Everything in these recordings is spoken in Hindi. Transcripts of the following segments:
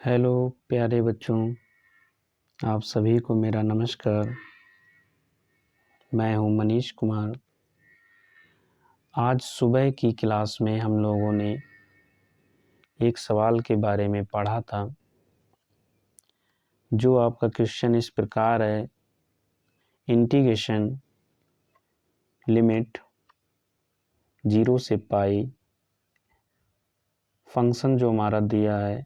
हेलो प्यारे बच्चों, आप सभी को मेरा नमस्कार। मैं हूं मनीष कुमार। आज सुबह की क्लास में हम लोगों ने एक सवाल के बारे में पढ़ा था, जो आपका क्वेश्चन इस प्रकार है। इंटीग्रेशन लिमिट 0 से पाई फंक्शन जो हमारा दिया है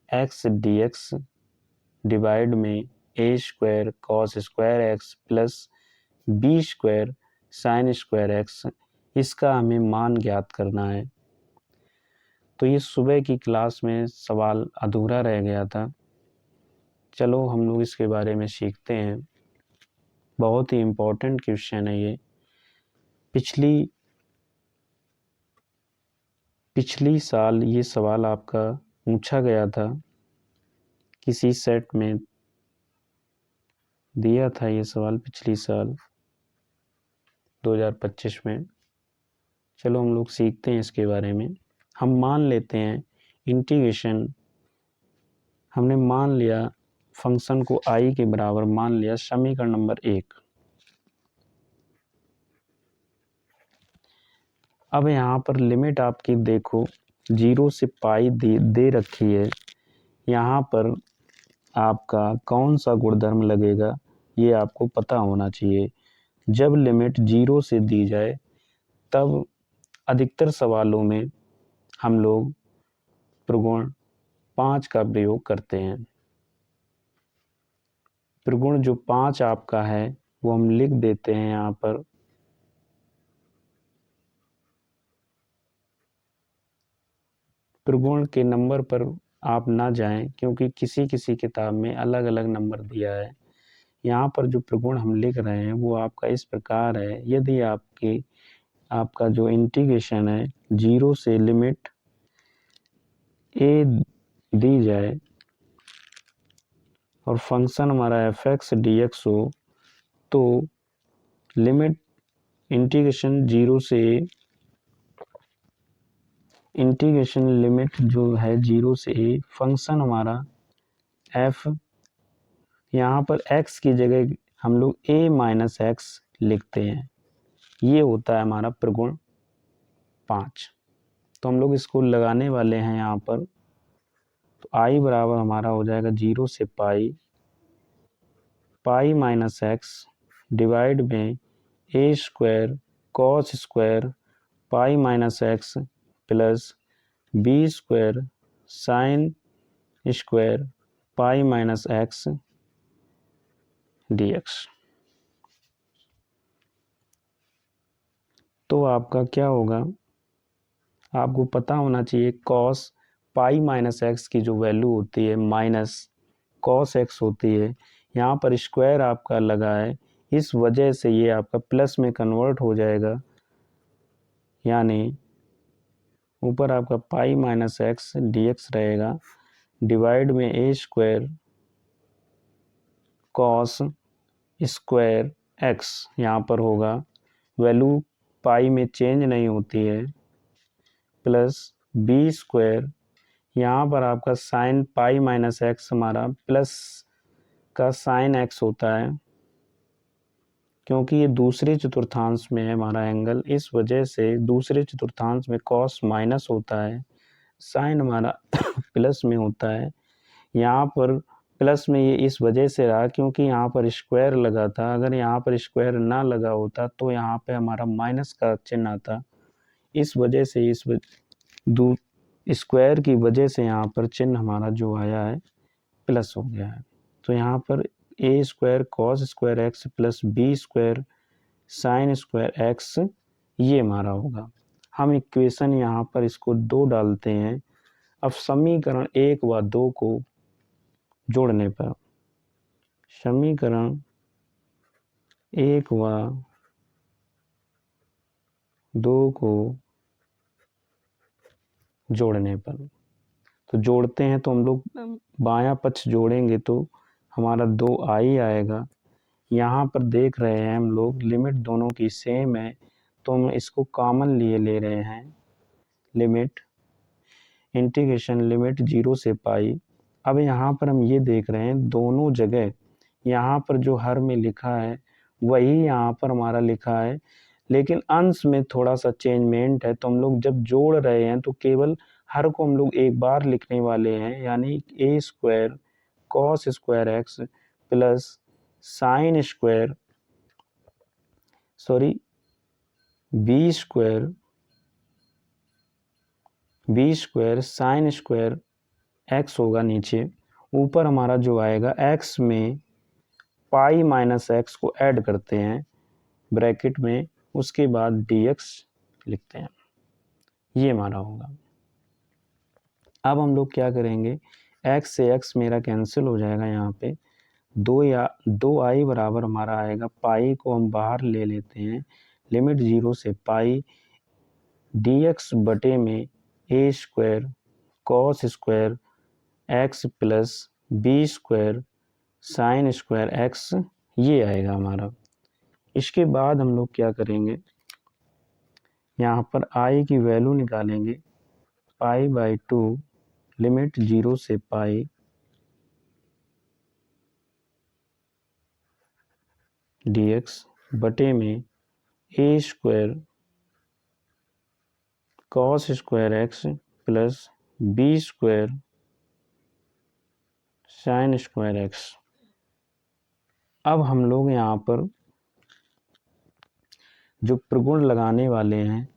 x dx डिवाइड में a square cos square x plus b square sine square x, इसका हमें मान ज्ञात करना है। तो ये सुबह की क्लास में सवाल अधूरा रह गया था। चलो हम लोग इसके बारे में सीखते हैं। बहुत ही इम्पोर्टेंट क्वेश्चन है ये। पिछली साल ये सवाल आपका पूछा गया था, किसी सेट में दिया था ये सवाल पिछली साल 2025 में। चलो हम लोग सीखते हैं इसके बारे में। हम मान लेते हैं इंटीग्रेशन, हमने मान लिया फंक्शन को i के बराबर मान लिया समीकरण नंबर 1। अब यहाँ पर लिमिट आपकी देखो 0 से पाई दे रखी है। यहाँ पर आपका कौन सा गुणधर्म लगेगा ये आपको पता होना चाहिए। जब लिमिट 0 से दी जाए तब अधिकतर सवालों में हम लोग प्रगुण 5 का प्रयोग करते हैं। प्रगुण जो 5 आपका है वो हम लिख देते हैं यहाँ पर। प्रगुण के नंबर पर आप ना जाएं, क्योंकि किसी किसी किताब में अलग अलग नंबर दिया है। यहाँ पर जो प्रगुण हम लिख रहे हैं वो आपका इस प्रकार है। यदि आपका जो इंटीग्रेशन है 0 से लिमिट a दी जाए और फंक्शन हमारा fx dx हो, तो लिमिट इंटीग्रेशन 0 से इंटीग्रेशन लिमिट जो है 0 से a, फंक्शन हमारा f, यहाँ पर x की जगह हम लोग a माइनस x लिखते हैं। ये होता है हमारा प्रगुण 5। तो हम लोग इसको लगाने वाले हैं यहाँ पर। तो i बराबर हमारा हो जाएगा 0 से पाई माइनस x डिवाइड में a square cos square pi minus x plus b square sine square pi minus x dx। तो आपका क्या होगा, आपको पता होना चाहिए cos पाई माइनस x की जो वैल्यू होती है माइनस cos x होती है। यहाँ पर स्क्वायर आपका लगा है, इस वजह से ये आपका प्लस में कन्वर्ट हो जाएगा। यानी ऊपर आपका पाई माइनस x dx रहेगा डिवाइड में a square cos square x, यहाँ पर होगा वैल्यू पाई में चेंज नहीं होती है, प्लस b स्क्वायर, यहाँ पर आपका साइन पाई माइनस x हमारा प्लस का साइन x होता है, क्योंकि ये दूसरे चतुर्थांश में है हमारा एंगल, इस वजह से दूसरे चतुर्थांश में cos माइनस होता है, साइन हमारा प्लस में होता है। यहाँ पर प्लस में ये इस वजह से रहा क्योंकि यहाँ पर स्क्वायर लगा था। अगर यहाँ पर स्क्वायर ना लगा होता तो यहाँ पे हमारा माइनस का चिन्ह आता। इस वजह से स्क्वायर की वजह से यहाँ पर चिन्ह हमारा जो आया है प्लस हो गया है। तो यहाँ पर a square cos square x plus b square sine square x ये हमारा होगा। हम इक्वेशन यहाँ पर इसको 2 डालते हैं। अब समीकरण 1 व 2 को जोड़ने पर, समीकरण 1 व 2 को जोड़ने पर, तो जोड़ते हैं तो हम लोग बायां पक्ष जोड़ेंगे तो हमारा 2i आएगा। यहाँ पर देख रहे हैं हम लोग लिमिट दोनों की सेम है, तो हम इसको कॉमन ले रहे हैं। लिमिट इंटीग्रेशन लिमिट 0 से पाई अब यहाँ पर हम ये देख रहे हैं दोनों जगह यहाँ पर जो हर में लिखा है वही यहाँ पर हमारा लिखा है, लेकिन अंश में थोड़ा सा चेंजमेंट है। तो हम लोग जब जोड़ रहे हैं तो केवल हर को हम लोग एक बार लिखने वाले हैं, यानी a square cos square x plus sine square sorry b square sine square x होगा नीचे। ऊपर हमारा जो आएगा एक्स में पाई माइनस एक्स को ऐड करते हैं ब्रैकेट में, उसके बाद dx लिखते हैं, ये हमारा होगा। अब हम लोग क्या करेंगे, x से x मेरा कैंसिल हो जाएगा, यहाँ पे 2i बराबर हमारा आएगा, पाई को हम बाहर ले लेते हैं, लिमिट 0 से पाई dx बटे में a square cos square x plus B square sine square x, ये आएगा हमारा। इसके बाद हम लोग क्या करेंगे, यहाँ पर i की वैल्यू निकालेंगे, पाई बाई 2 लिमिट 0 से पाई dx बटे में a square cos square x plus B square sine square x. अब हम लोग यहाँ पर जो प्रगुण लगाने वाले हैं,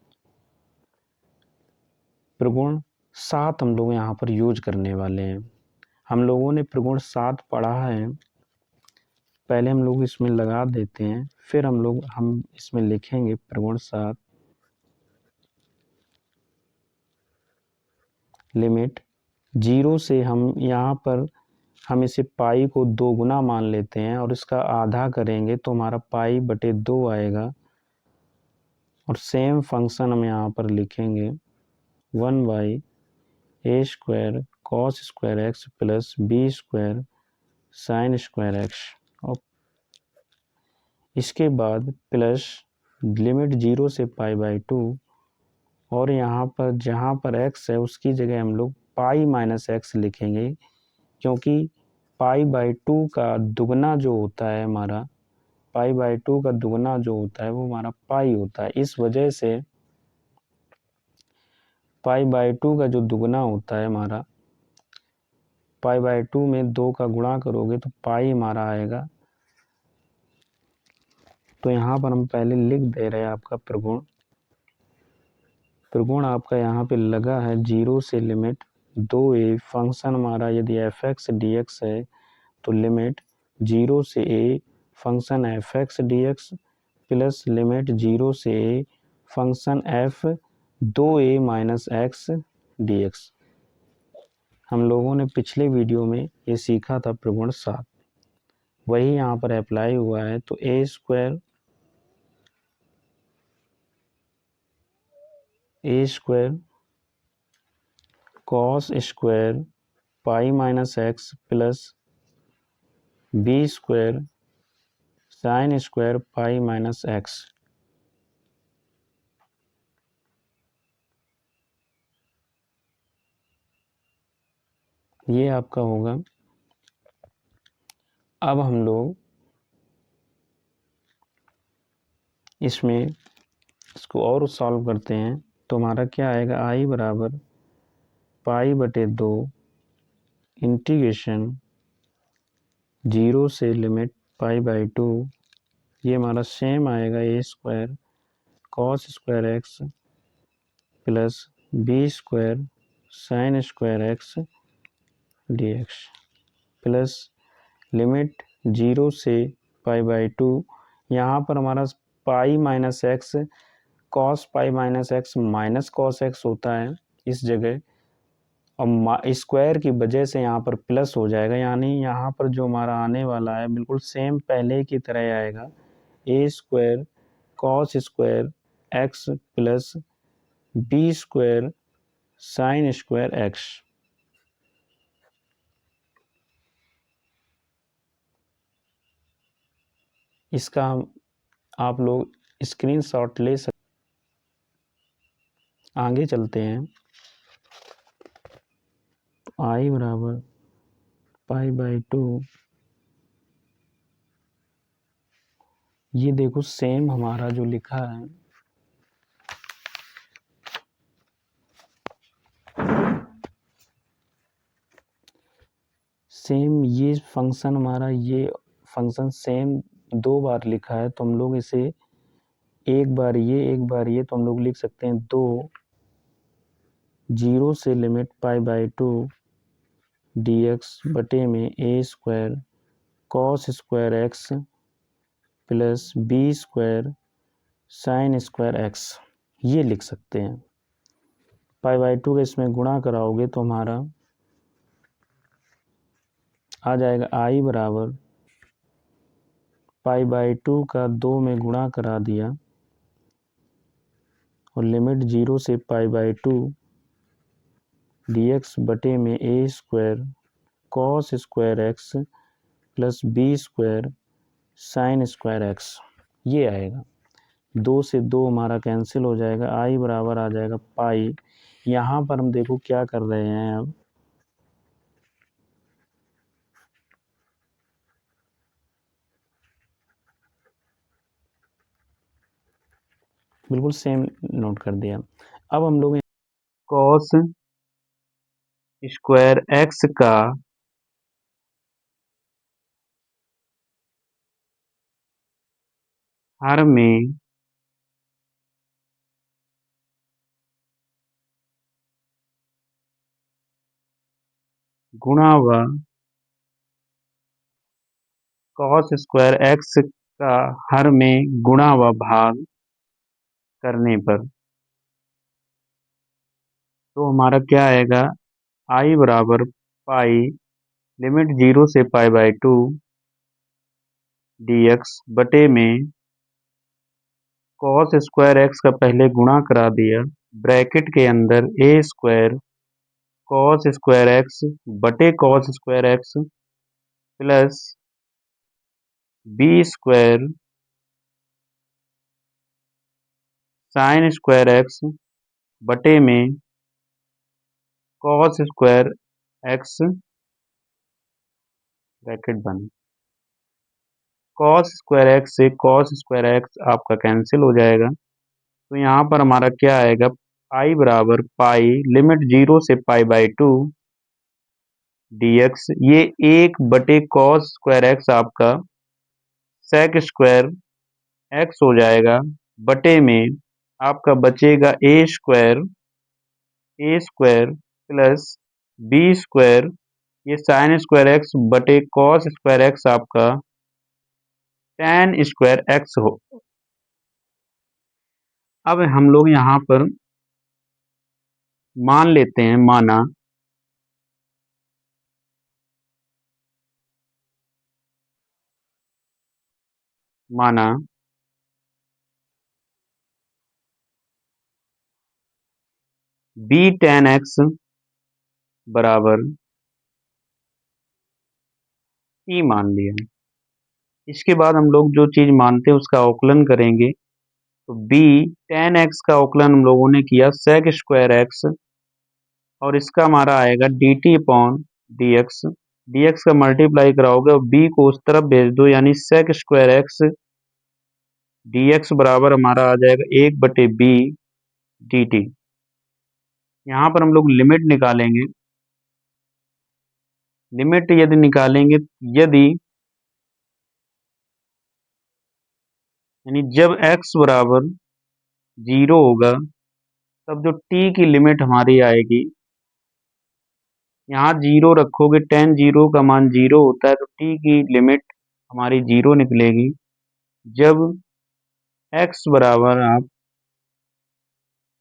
प्रगुण 7 हम लोग यहाँ पर यूज करने वाले हैं। हम लोगों ने प्रगुण 7 पढ़ा है, पहले हम लोग इसमें लगा देते हैं, फिर हम इसमें लिखेंगे प्रगुण 7। लिमिट 0 से हम यहाँ पर हम इसे पाई को 2 गुना मान लेते हैं और इसका आधा करेंगे तो हमारा पाई बटे 2 आएगा। और सेम फंक्शन हम यहाँ पर लिखेंगे 1 by A square cos square x plus B square sine square x. और इसके बाद प्लस लिमिट 0 से पाई बाई 2, और यहाँ पर जहाँ पर x है उसकी जगह हम लोग पाई माइनस एक्स लिखेंगे, क्योंकि पाई बाई 2 का दुगना जो होता है हमारा, पाई बाई 2 का दुगना जो होता है वो हमारा पाई होता है। इस वजह से पाई बाई 2 का जो दुगना होता है हमारा, पाई बाई 2 में 2 का गुणा करोगे तो पाई हमारा आएगा। तो यहाँ पर हम पहले लिख दे रहे हैं आपका प्रगुण आपका यहाँ पे लगा है 0 से लिमिट 2a, फंक्शन हमारा यदि एफ एक्स डी एक्स है तो लिमिट 0 से a function F x d x plus limit 0 से a function F 2a minus x d x. हम लोगों ने पिछले वीडियो में ये सीखा था प्रगुण 7, वही यहाँ पर अप्लाई हुआ है। तो a square cos square pi minus x plus B square sine square pi minus x, ये आपका होगा। अब हम लोग इसमें इसको और सॉल्व करते हैं, तो हमारा क्या आएगा, आई बराबर पाई बटे 2 इंटीग्रेशन 0 से लिमिट पाई बाई 2, ये हमारा सेम आएगा a square cos square x plus B square sine square x d x plus limit 0 से पाई बाई 2, यहाँ पर हमारा pi minus x cos pi minus x minus cos x होता है इस जगह, और स्क्वायर की वजह से यहाँ पर प्लस हो जाएगा, यानी यहाँ पर जो हमारा आने वाला है बिल्कुल सेम पहले की तरह आएगा, a square cos square x plus B square sine square x. इसका आप लोग स्क्रीनशॉट ले सकते। आगे चलते हैं, आई बराबर π/2, ये देखो सेम हमारा जो लिखा है सेम, ये फंक्शन हमारा, ये फंक्शन सेम 2 बार लिखा है, तो हम लोग इसे एक बार ये तो हम लोग लिख सकते हैं 2 0 से लिमिट π/2 dx बटे में a² cos square x plus b² sin square x, ये लिख सकते हैं। π/2 का इसमें गुणा कराओगे तो हमारा आ जाएगा i बराबर π/2 का 2 में गुणा करा दिया और लिमिट 0 से π/2 dx बटे में a² cos square x plus b² sin square x, ये आएगा। 2 से 2 हमारा कैंसिल हो जाएगा, i बराबर आ जाएगा पाई। यहाँ पर हम देखो क्या कर रहे हैं, अब बिल्कुल सेम नोट कर दिया। अब हम लोग cos स्क्वायर x का हर में गुणा व cos स्क्वायर x का हर में गुणा व भाग करने पर तो हमारा क्या आएगा, i बराबर पाई लिमिट 0 से π/2 dx बटे में cos स्क्वायर x का पहले गुणा करा दिया, ब्रैकेट के अंदर a² cos स्क्वायर x बटे cos square x plus b² sin square x बटे में cos स्क्वायर x ब्रैकेट बंद। cos स्क्वायर x से cos स्क्वायर x आपका कैंसिल हो जाएगा, तो यहाँ पर हमारा क्या आएगा, i बराबर पाई लिमिट 0 से π/2 dx, ये 1 बटे cos स्क्वायर x आपका sec स्क्वायर x हो जाएगा, बटे में आपका बचेगा a² प्लस b², ये sin स्क्वायर x बटे cos स्क्वायर x आपका tan स्क्वायर x हो। अब हम लोग यहाँ पर मान लेते हैं, माना b tan x बराबर e मान लिया। इसके बाद हम लोग जो चीज मानते हैं उसका अवकलन करेंगे, तो b tan x का अवकलन हम लोगों ने किया sec स्क्वायर x, और इसका हमारा आएगा dt अपॉन dx, dx का मल्टीप्लाई कराओगे और b को उस तरफ भेज दो, यानी sec स्क्वायर x dx बराबर हमारा आ जाएगा 1/b dt। यहाँ पर हम लोग लिमिट निकालेंगे, लिमिट यदि निकालेंगे, यदि यानी जब x बराबर 0 होगा तब जो t की लिमिट हमारी आएगी, यहाँ 0 रखोगे, tan 0 का मान 0 होता है, तो t की लिमिट हमारी 0 निकलेगी। जब x बराबर आप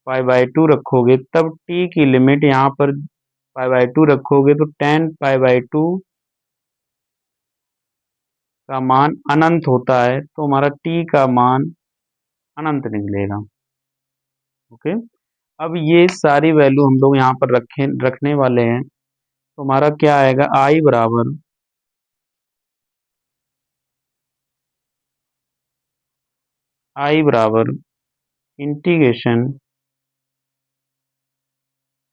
π/2 रखोगे तब t की लिमिट यहाँ पर π/2 रखोगे तो tan π/2 का मान अनंत होता है, तो हमारा t का मान अनंत निकलेगा। ओके, अब ये सारी वैल्यू हम लोग यहाँ पर रखने वाले हैं, तो हमारा क्या आएगा, i बराबर इंटीग्रेशन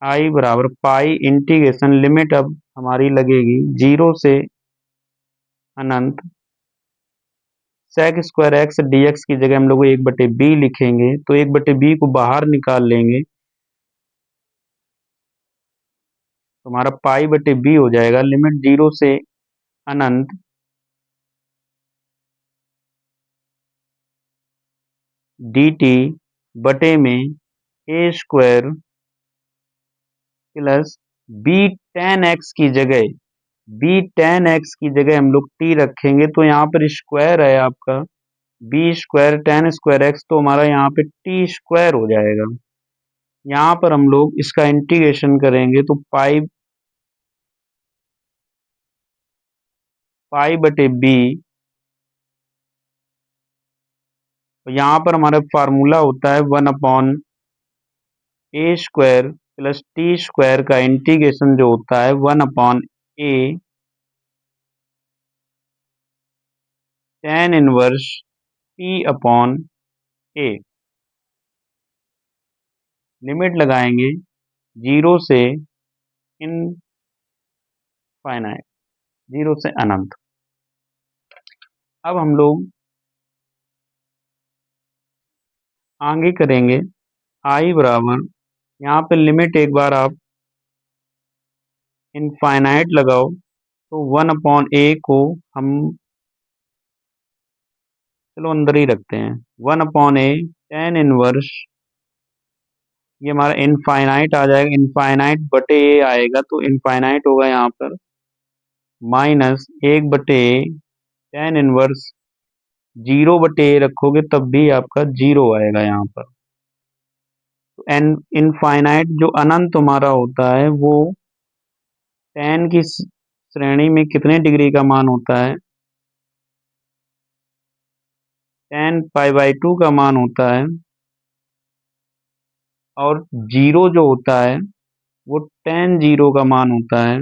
आई बराबर पाई इंटीग्रेशन लिमिट अब हमारी लगेगी 0 से अनंत sec square x d x की जगह हम लोग 1/b लिखेंगे, तो 1/b को बाहर निकाल लेंगे तो हमारा पाई/b हो जाएगा। लिमिट 0 से अनंत डी टी बटे में a square plus b tan x की जगह हम लोग टी रखेंगे, तो यहाँ पर स्क्वायर है आपका B square tan square x, तो हमारा यहाँ पे टी स्क्वायर हो जाएगा। यहाँ पर हम लोग इसका इंटीग्रेशन करेंगे तो पाई/बी, यहाँ पर हमारा फार्मूला होता है 1/ए स्क्वायर प्लस टी स्क्वायर का इंटीग्रेशन जो होता है 1/ए tan इनवर्स T/A। लिमिट लगाएंगे 0 से इनफाइनाइट, 0 से अनंत। अब हम लोग आगे करेंगे आई बराबर, यहाँ पे लिमिट एक बार आप इनफाइनाइट लगाओ तो 1/a को हम चलो अंदर ही रखते हैं, 1/a tan इनवर्स, ये हमारा इनफाइनाइट आ जाएगा, इनफाइनाइट बटे ए आएगा तो इनफाइनाइट होगा यहाँ पर minus 1/a tan inverse 0/a रखोगे तब भी आपका 0 आएगा यहाँ पर। तो एन इनफाइनाइट जो अनंत हमारा होता है वो tan की श्रेणी में कितने डिग्री का मान होता है, tan π/2 का मान होता है, और 0 जो होता है वो tan 0 का मान होता है।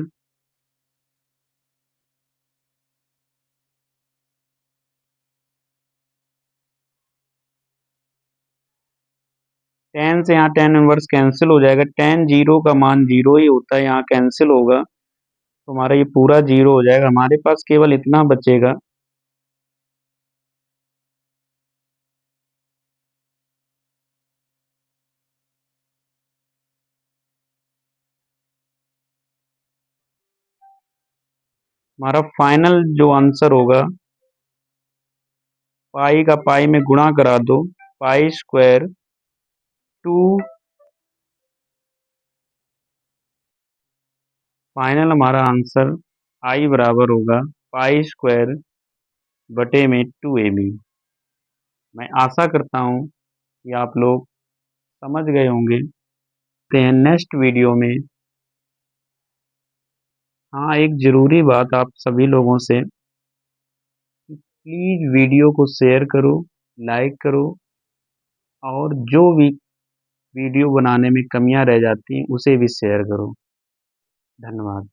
tan से यहाँ tan इनवर्स कैंसिल हो जाएगा, tan 0 का मान 0 ही होता है, यहाँ कैंसिल होगा तो हमारा ये पूरा 0 हो जाएगा। हमारे पास केवल इतना बचेगा, हमारा फाइनल जो आंसर होगा पाई का पाई में गुणा करा दो, पाई स्क्वायर 2, फाइनल हमारा आंसर आई बराबर होगा पाई स्क्वायर बटे में 2ab। मैं आशा करता हूँ कि आप लोग समझ गए होंगे। तो नेक्स्ट वीडियो में, हाँ एक ज़रूरी बात आप सभी लोगों से, प्लीज़ वीडियो को शेयर करो, लाइक करो, और जो भी वीडियो बनाने में कमियां रह जाती हैं उसे भी शेयर करो। धन्यवाद।